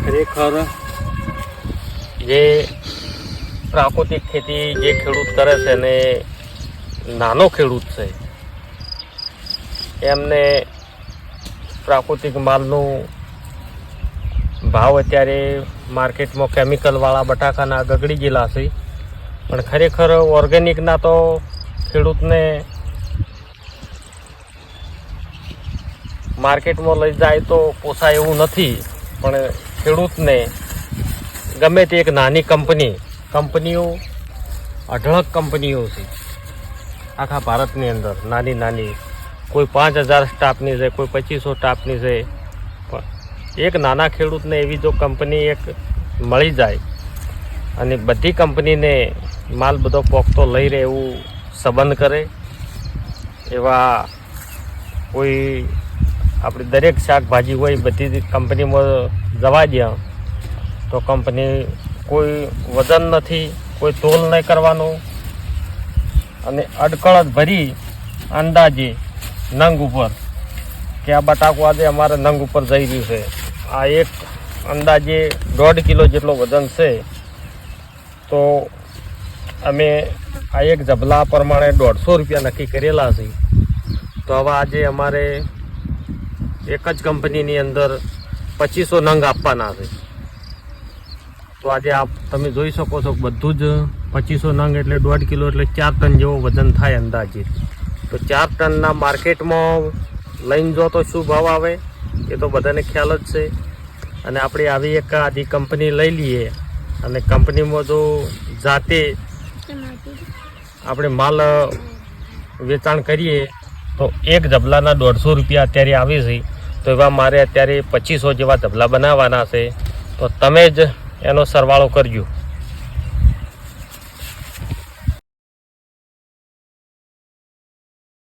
ખરેખર જે પ્રાકૃતિક ખેતી જે ખેડૂત કરે છે ને નાનો ખેડૂત છે એમને પ્રાકૃતિક માલનું ભાવ અત્યારે માર્કેટમાં કેમિકલવાળા બટાકાના ગગડી ગયેલા છે, પણ ખરેખર ઓર્ગેનિકના તો ખેડૂતને માર્કેટમાં લઈ જાય તો પોસાય એવું નથી. પણ ખેડૂતને ગમે તે એક નાની કંપનીઓ અઢળક કંપનીઓ છે આખા ભારતની અંદર, નાની કોઈ 5000 સ્ટાફની છે, કોઈ 2500 સ્ટાફની છે. પણ એક નાના ખેડૂતને એવી જો કંપની એક મળી જાય અને બધી કંપનીને માલ બધો પોખતો લઈ રહે એવું સંબંધ કરે, એવા કોઈ આપણી દરેક શાકભાજી હોય બધી કંપનીમાં જવા દે તો કંપની કોઈ વજન નથી, કોઈ તોલ નહીં કરવાનું અને અડકળત ભરી અંદાજે નંગ ઉપર કે આ બટાકું આજે અમારે નંગ ઉપર જઈ રહ્યું છે, આ એક અંદાજે 1.5 કિલો જેટલો વજન છે, તો અમે આ એક જબલા પ્રમાણે 150 રૂપિયા નક્કી કરેલા છે. તો હવે આજે અમારે એક જ કંપનીની અંદર 2500 નંગ આપવાના છે. તો આજે તમે જોઈ શકો છો બધું જ 2500 નંગ એટલે 1.5 કિલો એટલે 4 ટન જેવો વજન થાય અંદાજે. તો 4 ટનના માર્કેટમાં લઈને જો તો શું ભાવ આવે એ તો બધાને ખ્યાલ જ છે. અને આપણે આવી એક આધી કંપની લઈ લઈએ અને કંપનીમાં જો જાતે આપણે માલ વેચાણ કરીએ તો એક જબલાના 150 રૂપિયા અત્યારે આવે છે. તો એવા મારે અત્યારે 2500 જેવા જબલા બનાવવાના છે. તો તમે જ એનો સરવાળો કરજો.